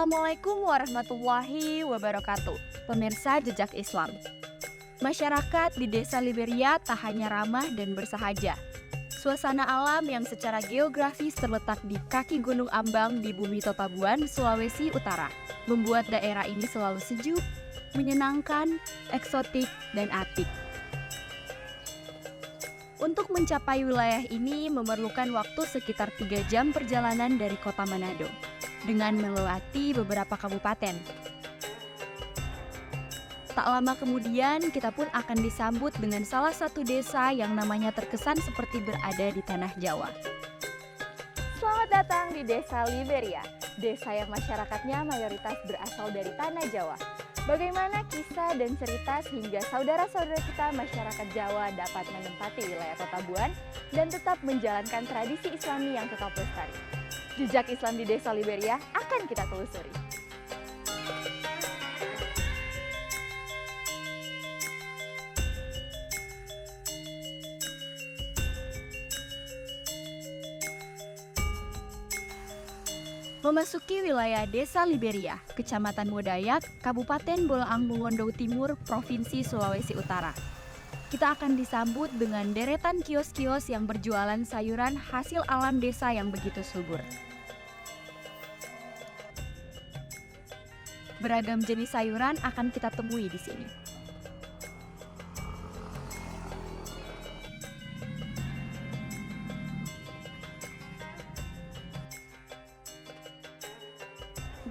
Assalamualaikum warahmatullahi wabarakatuh. Pemirsa Jejak Islam. Masyarakat di Desa Liberia tak hanya ramah dan bersahaja. Suasana alam yang secara geografis terletak di kaki Gunung Ambang di Bumi Totabuan, Sulawesi Utara, membuat daerah ini selalu sejuk, menyenangkan, eksotik, dan apik. Untuk mencapai wilayah ini memerlukan waktu sekitar 3 jam perjalanan dari kota Manado, dengan melewati beberapa kabupaten. Tak lama kemudian, kita pun akan disambut dengan salah satu desa yang namanya terkesan seperti berada di tanah Jawa. Selamat datang di Desa Liberia, desa yang masyarakatnya mayoritas berasal dari tanah Jawa. Bagaimana kisah dan cerita sehingga saudara-saudara kita masyarakat Jawa dapat menempati wilayah Totabuan dan tetap menjalankan tradisi Islami yang tetap lestari. Jejak Islam di Desa Liberia akan kita telusuri. Memasuki wilayah Desa Liberia, Kecamatan Modayak, Kabupaten Bolaang Mongondo Timur, Provinsi Sulawesi Utara. Kita akan disambut dengan deretan kios-kios yang berjualan sayuran hasil alam desa yang begitu subur. Beragam jenis sayuran akan kita temui di sini.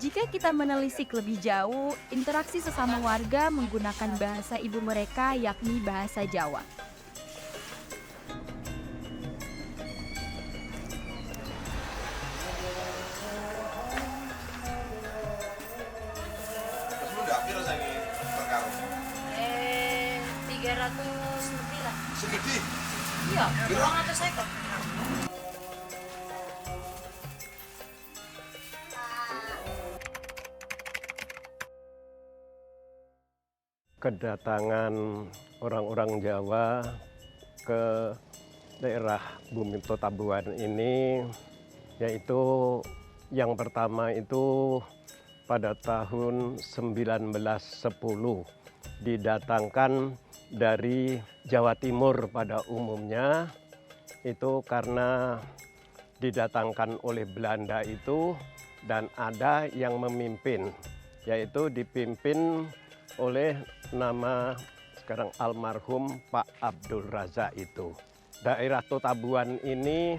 Jika kita menelisik lebih jauh, interaksi sesama warga menggunakan bahasa ibu mereka yakni bahasa Jawa. Terus lu dapir saya perkara. 300 lebih lah. Segede. Iya, kurang atau saya kok. Kedatangan orang-orang Jawa ke daerah Bumi Totabuan ini, yaitu yang pertama itu pada tahun 1910 didatangkan dari Jawa Timur pada umumnya, itu karena didatangkan oleh Belanda itu dan ada yang memimpin, yaitu dipimpin oleh nama sekarang almarhum Pak Abdul Razak itu. Daerah Totabuan ini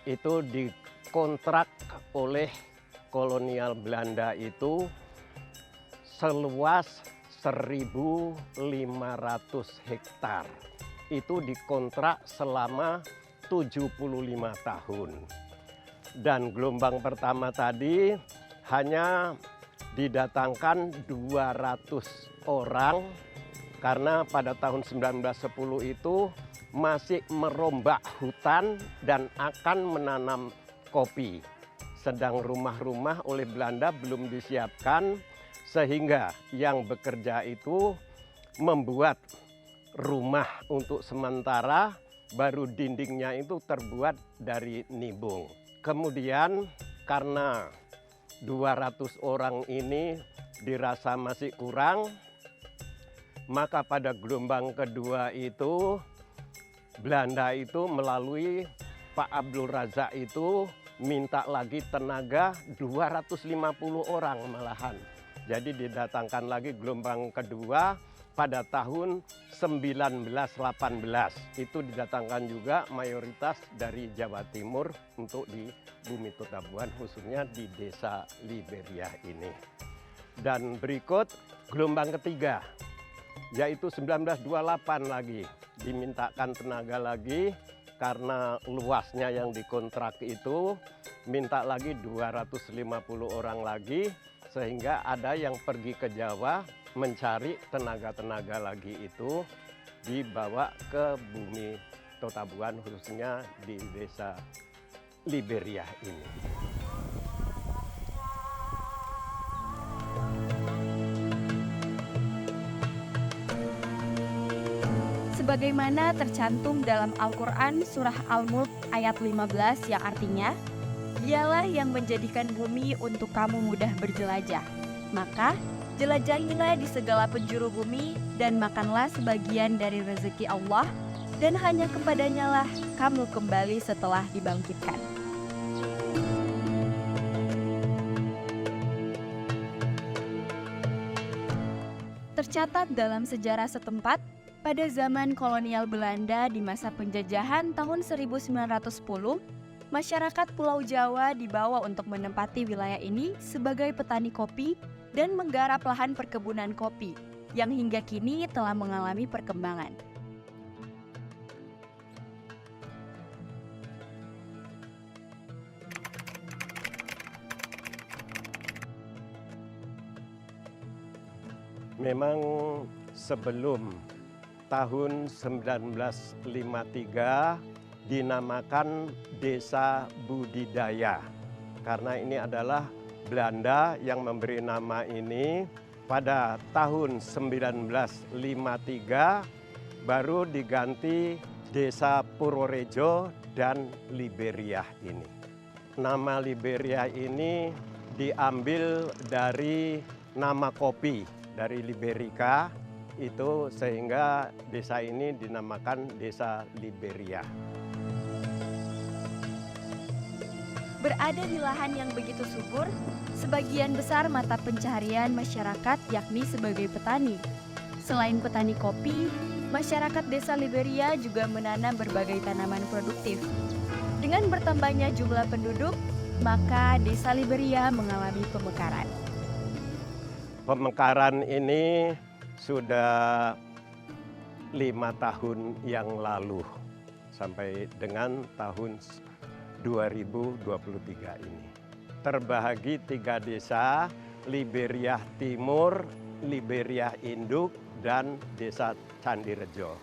itu dikontrak oleh kolonial Belanda itu seluas 1.500 hektar. Itu dikontrak selama 75 tahun. Dan gelombang pertama tadi hanya didatangkan 200 orang karena pada tahun 1910 itu masih merombak hutan dan akan menanam kopi. Sedang rumah-rumah oleh Belanda belum disiapkan sehingga yang bekerja itu membuat rumah untuk sementara, baru dindingnya itu terbuat dari nibung. Kemudian karena 200 orang ini dirasa masih kurang, maka pada gelombang kedua itu Belanda itu melalui Pak Abdul Razak itu minta lagi tenaga 250 orang malahan. Jadi didatangkan lagi gelombang kedua pada tahun 1918. Itu didatangkan juga mayoritas dari Jawa Timur untuk di Bumi Totabuan, khususnya di Desa Liberia ini. Dan berikut gelombang ketiga, yaitu 1928 lagi. Dimintakan tenaga lagi karena luasnya yang dikontrak itu, minta lagi 250 orang lagi, sehingga ada yang pergi ke Jawa mencari tenaga-tenaga lagi itu dibawa ke Bumi Totabuan, khususnya di Desa Liberia ini. Sebagaimana tercantum dalam Al-Quran Surah Al-Mulk ayat 15 yang artinya, Dialah yang menjadikan bumi untuk kamu mudah berjelajah. Maka, jelajahilah di segala penjuru bumi dan makanlah sebagian dari rezeki Allah, dan hanya kepadanya lah kamu kembali setelah dibangkitkan. Tercatat dalam sejarah setempat, pada zaman kolonial Belanda di masa penjajahan tahun 1910, masyarakat Pulau Jawa dibawa untuk menempati wilayah ini sebagai petani kopi dan menggarap lahan perkebunan kopi yang hingga kini telah mengalami perkembangan. Memang sebelum tahun 1953 dinamakan Desa Budidaya. Karena ini adalah Belanda yang memberi nama ini. Pada tahun 1953 baru diganti Desa Purworejo dan Liberia ini. Nama Liberia ini diambil dari nama kopi dari Liberica itu, sehingga desa ini dinamakan Desa Liberia. Berada di lahan yang begitu subur, sebagian besar mata pencaharian masyarakat yakni sebagai petani. Selain petani kopi, masyarakat Desa Liberia juga menanam berbagai tanaman produktif. Dengan bertambahnya jumlah penduduk, maka Desa Liberia mengalami pemekaran. Pemekaran ini sudah 5 tahun yang lalu sampai dengan tahun 2023 ini. Terbahagi 3 desa, Liberia Timur, Liberia Induk, dan Desa Candirejo.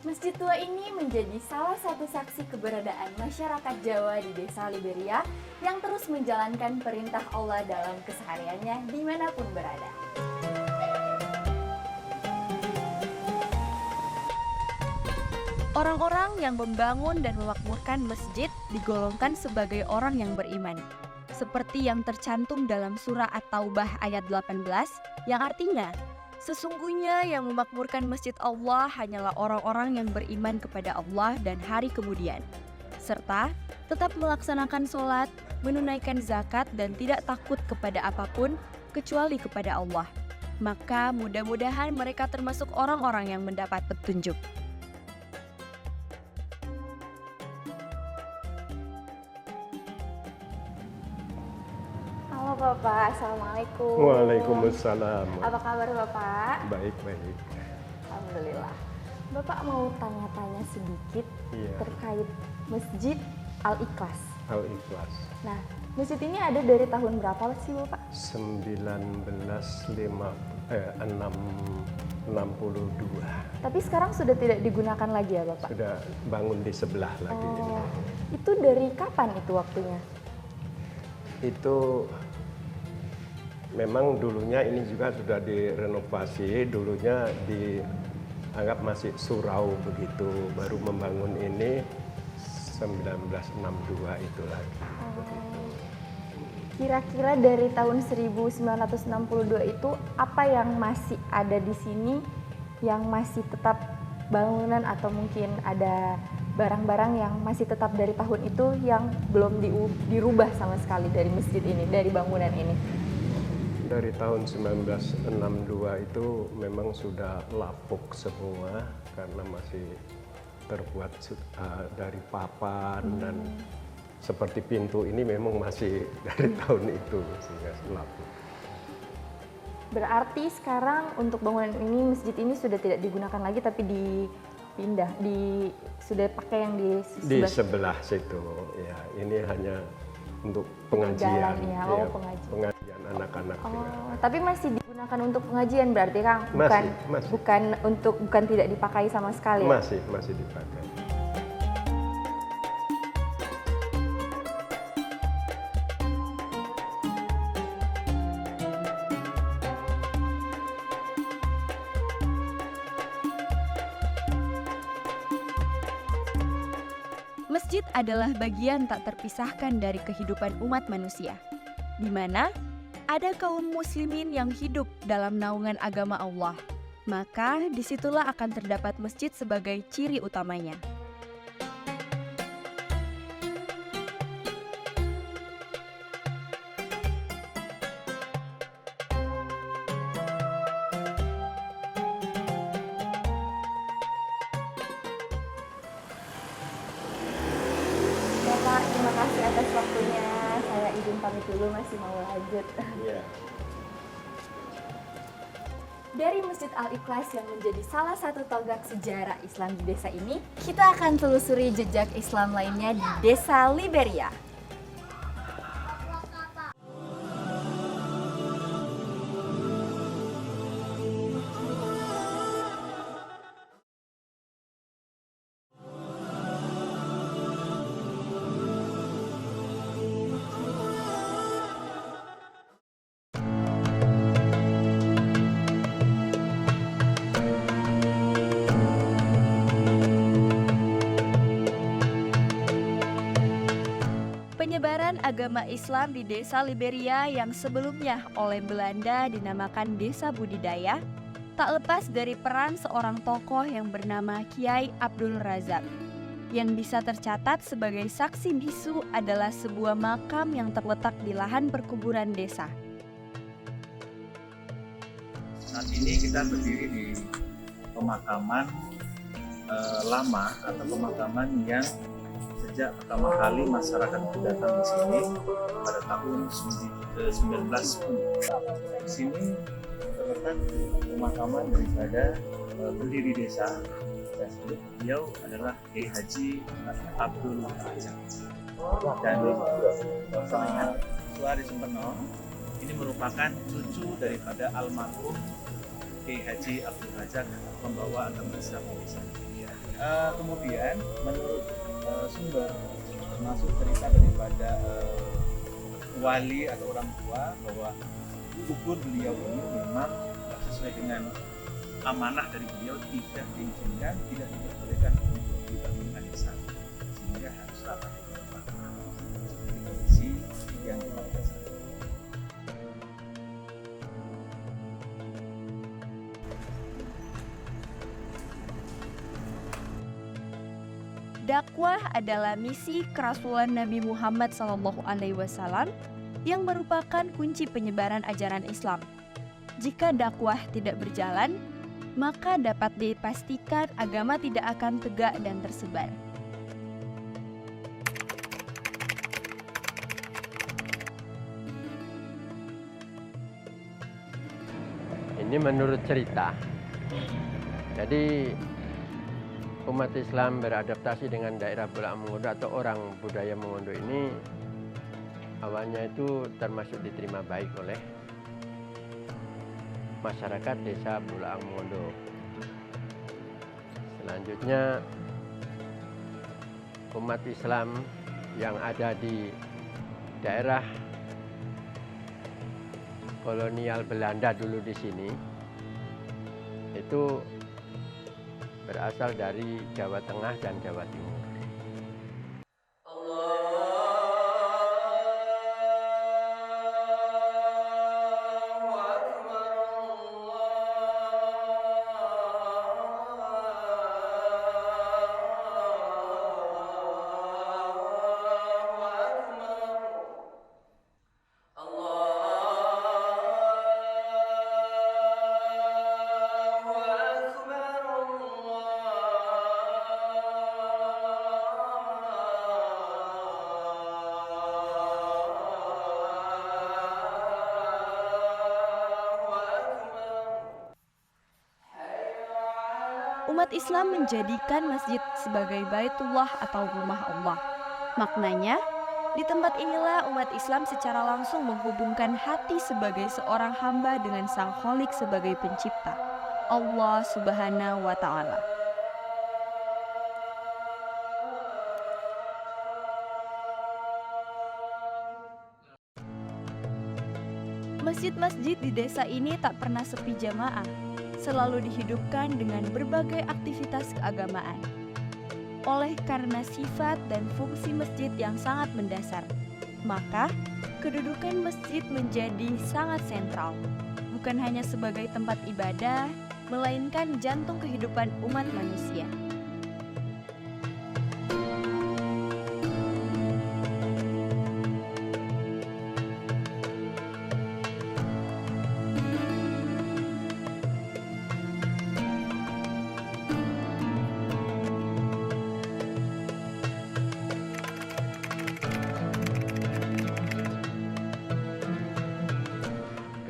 Masjid tua ini menjadi salah satu saksi keberadaan masyarakat Jawa di Desa Liberia yang terus menjalankan perintah Allah dalam kesehariannya dimanapun berada. Orang-orang yang membangun dan memakmurkan masjid digolongkan sebagai orang yang beriman, seperti yang tercantum dalam surah At-Taubah ayat 18 yang artinya, sesungguhnya yang memakmurkan masjid Allah hanyalah orang-orang yang beriman kepada Allah dan hari kemudian, serta tetap melaksanakan sholat, menunaikan zakat, dan tidak takut kepada apapun kecuali kepada Allah. Maka mudah-mudahan mereka termasuk orang-orang yang mendapat petunjuk. Halo Bapak, Assalamualaikum. Waalaikumsalam. Apa kabar Bapak? Baik-baik. Alhamdulillah. Bapak mau tanya-tanya sedikit Iya. terkait Masjid Al-Ikhlas. Al-Ikhlas. Nah, masjid ini ada dari tahun berapa sih Bapak? 1962. Tapi sekarang sudah tidak digunakan lagi ya Bapak? Sudah bangun di sebelah lagi. Oh, itu dari kapan itu waktunya? Itu memang dulunya ini juga sudah direnovasi, dulunya dianggap masih surau begitu, baru membangun ini 1962 itu lagi. Kira-kira dari tahun 1962 itu apa yang masih ada di sini yang masih tetap bangunan atau mungkin ada barang-barang yang masih tetap dari tahun itu yang belum dirubah sama sekali dari masjid ini, dari bangunan ini? Dari tahun 1962 itu memang sudah lapuk semua karena masih terbuat dari papan dan seperti pintu ini memang masih dari tahun itu sehingga lapuk. Berarti sekarang untuk bangunan ini, masjid ini sudah tidak digunakan lagi tapi dipindah, sudah pakai yang di sebelah situ. Ya, ini hanya untuk pengajian. Jalan, ya. Oh, pengajian. Pengajian anak-anak juga. Oh, tapi masih digunakan untuk pengajian berarti Kang? Masih. Bukan tidak dipakai sama sekali. Ya? Masih dipakai. Masjid adalah bagian tak terpisahkan dari kehidupan umat manusia, di mana ada kaum muslimin yang hidup dalam naungan agama Allah. Maka disitulah akan terdapat masjid sebagai ciri utamanya. Bapak, terima kasih atas waktunya. Saya izin pamit dulu, masih mau lanjut. Iya. Dari Masjid Al-Ikhlas yang menjadi salah satu tonggak sejarah Islam di desa ini, kita akan telusuri jejak Islam lainnya di Desa Liberia. Penyebaran agama Islam di Desa Liberia yang sebelumnya oleh Belanda dinamakan Desa Budidaya, tak lepas dari peran seorang tokoh yang bernama Kiai Abdul Razak. Yang bisa tercatat sebagai saksi bisu adalah sebuah makam yang terletak di lahan perkuburan desa. Saat ini kita berdiri di pemakaman lama atau pemakaman yang sejak pertama kali masyarakat itu datang di sini pada tahun 1910. Di sini terletak pemakaman daripada pendiri desa. Beliau adalah Kiai Haji Abdul Razak. Dan Bapak Suari Sempeno ini merupakan cucu daripada almarhum Kiai Haji Abdul Razak, pembawa agama Islam di desa. Kemudian menurut sumber termasuk cerita daripada wali atau orang tua bahwa kubur beliau ini memang sesuai dengan amanah dari beliau tidak diizinkan, tidak diperbolehkan untuk dibangunkan di sana, sehingga harus rata di kondisi yang dimaksud. Dakwah adalah misi kerasulan Nabi Muhammad SAW yang merupakan kunci penyebaran ajaran Islam. Jika dakwah tidak berjalan, maka dapat dipastikan agama tidak akan tegak dan tersebar. Ini menurut cerita. Jadi umat Islam beradaptasi dengan daerah Bulak Mongondo atau orang budaya Mongondo ini awalnya itu termasuk diterima baik oleh masyarakat desa Bulak Mongondo. Selanjutnya umat Islam yang ada di daerah kolonial Belanda dulu di sini itu berasal dari Jawa Tengah dan Jawa Timur. Umat Islam menjadikan masjid sebagai Baitullah atau rumah Allah. Maknanya, Di tempat inilah umat Islam secara langsung menghubungkan hati sebagai seorang hamba dengan Sang Kholik sebagai pencipta, Allah Subhanahu wa Ta'ala. Masjid-masjid di desa ini tak pernah sepi jamaah, selalu dihidupkan dengan berbagai aktivitas keagamaan. Oleh karena sifat dan fungsi masjid yang sangat mendasar, maka kedudukan masjid menjadi sangat sentral, bukan hanya sebagai tempat ibadah, melainkan jantung kehidupan umat manusia.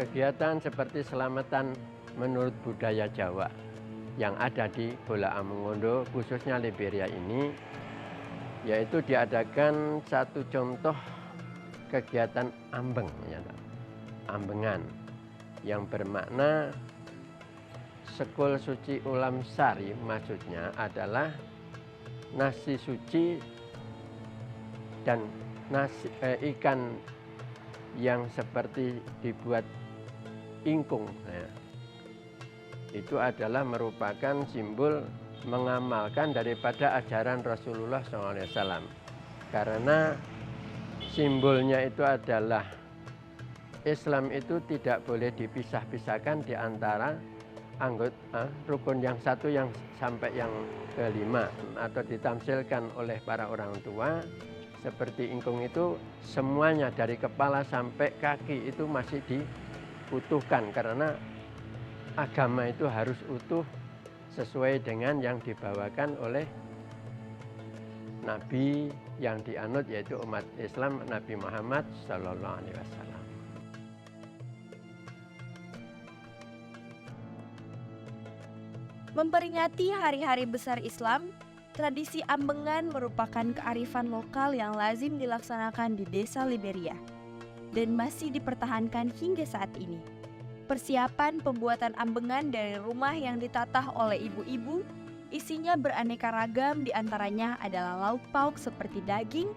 Kegiatan seperti selamatan menurut budaya Jawa yang ada di Bolaang Mongondo, khususnya Liberia ini, yaitu diadakan satu contoh kegiatan ambeng, ambengan, yang bermakna sekul suci ulam sari, maksudnya adalah nasi suci dan ikan yang seperti dibuat ingkung. Itu adalah merupakan simbol mengamalkan daripada ajaran Rasulullah SAW. Karena simbolnya itu adalah Islam itu tidak boleh dipisah-pisahkan di antara anggota rukun yang satu yang sampai yang kelima, atau ditamsilkan oleh para orang tua seperti ingkung itu semuanya dari kepala sampai kaki itu masih diutuhkan, karena agama itu harus utuh sesuai dengan yang dibawakan oleh Nabi yang dianut, yaitu umat Islam Nabi Muhammad Sallallahu Alaihi Wasallam. Memperingati hari-hari besar Islam, tradisi ambengan merupakan kearifan lokal yang lazim dilaksanakan di desa Liberia dan masih dipertahankan hingga saat ini. Persiapan pembuatan ambengan dari rumah yang ditatah oleh ibu-ibu, isinya beraneka ragam, diantaranya adalah lauk pauk seperti daging,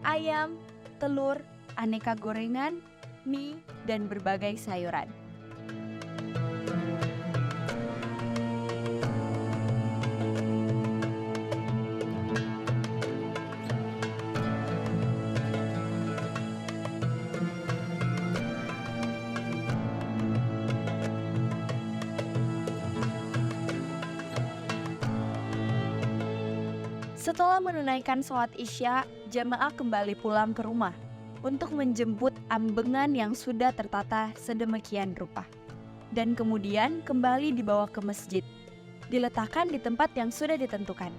ayam, telur, aneka gorengan, mie, dan berbagai sayuran. Setelah menunaikan sholat Isya, jamaah kembali pulang ke rumah untuk menjemput ambengan yang sudah tertata sedemikian rupa. Dan kemudian kembali dibawa ke masjid, diletakkan di tempat yang sudah ditentukan.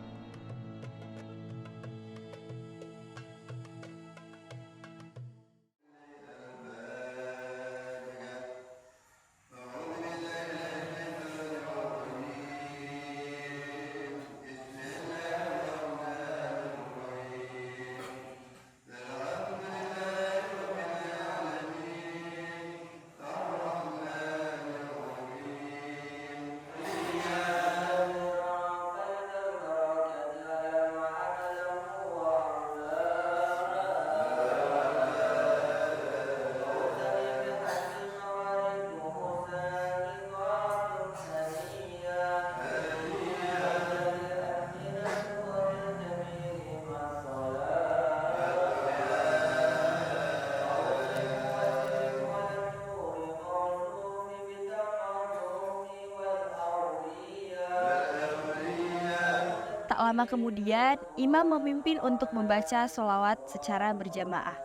Tak lama kemudian, imam memimpin untuk membaca sholawat secara berjamaah.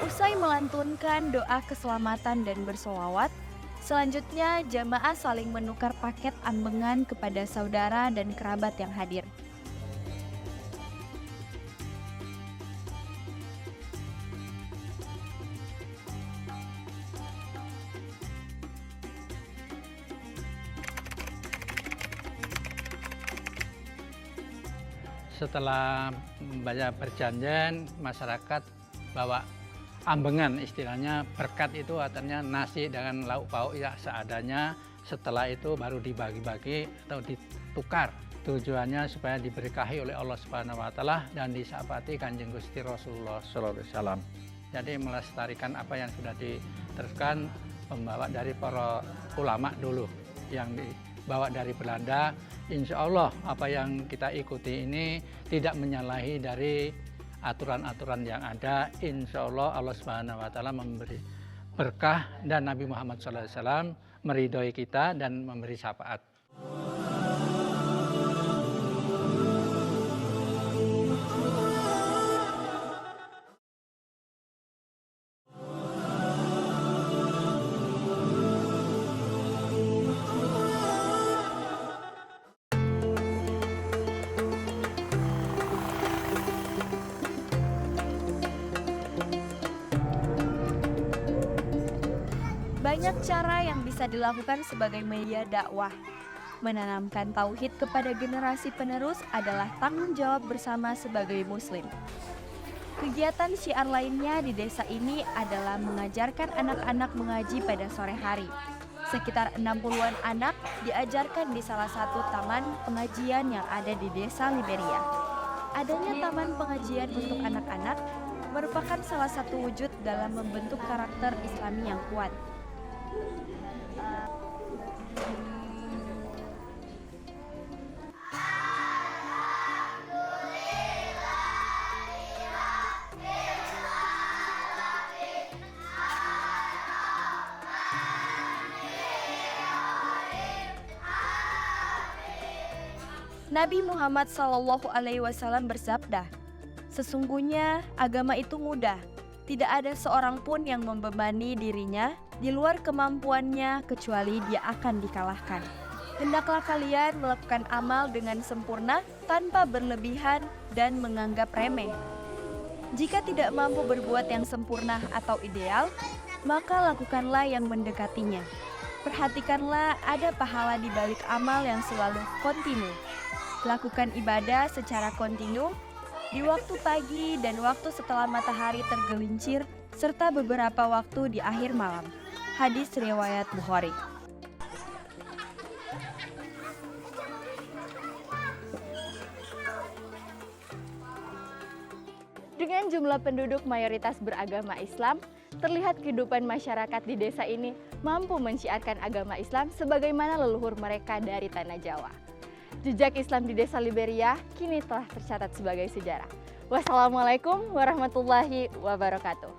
Usai melantunkan doa keselamatan dan bersolawat, selanjutnya jamaah saling menukar paket ambengan kepada saudara dan kerabat yang hadir. Setelah membaca perjanjian, masyarakat bawa ambengan, istilahnya berkat itu artinya nasi dengan lauk pauk ya seadanya. Setelah itu baru dibagi-bagi atau ditukar. Tujuannya supaya diberkahi oleh Allah Subhanahu wa taala dan disyafati Kanjeng Gusti Rasulullah sallallahu alaihi wasallam. Jadi melestarikan apa yang sudah diteruskan pembawa dari para ulama dulu yang dibawa dari Belanda. Insya Allah apa yang kita ikuti ini tidak menyalahi dari aturan-aturan yang ada. Insya Allah Allah Subhanahu wa taala memberi berkah dan Nabi Muhammad SAW meridhoi kita dan memberi syafaat. Banyak cara yang bisa dilakukan sebagai media dakwah. Menanamkan tauhid kepada generasi penerus adalah tanggung jawab bersama sebagai muslim. Kegiatan syiar lainnya di desa ini adalah mengajarkan anak-anak mengaji pada sore hari. Sekitar 60-an anak diajarkan di salah satu taman pengajian yang ada di desa Liberia. Adanya taman pengajian untuk anak-anak merupakan salah satu wujud dalam membentuk karakter Islami yang kuat. Nabi Muhammad SAW bersabda, "Sesungguhnya agama itu mudah. Tidak ada seorang pun yang membebani dirinya di luar kemampuannya kecuali dia akan dikalahkan. Hendaklah kalian melakukan amal dengan sempurna tanpa berlebihan dan menganggap remeh. Jika tidak mampu berbuat yang sempurna atau ideal, maka lakukanlah yang mendekatinya. Perhatikanlah ada pahala di balik amal yang selalu kontinu. Lakukan ibadah secara kontinu di waktu pagi dan waktu setelah matahari tergelincir, serta beberapa waktu di akhir malam." Hadis riwayat Bukhari. Dengan jumlah penduduk mayoritas beragama Islam, terlihat kehidupan masyarakat di desa ini mampu menciarkan agama Islam sebagaimana leluhur mereka dari tanah Jawa. Jejak Islam di desa Liberia kini telah tercatat sebagai sejarah. Wassalamualaikum warahmatullahi wabarakatuh.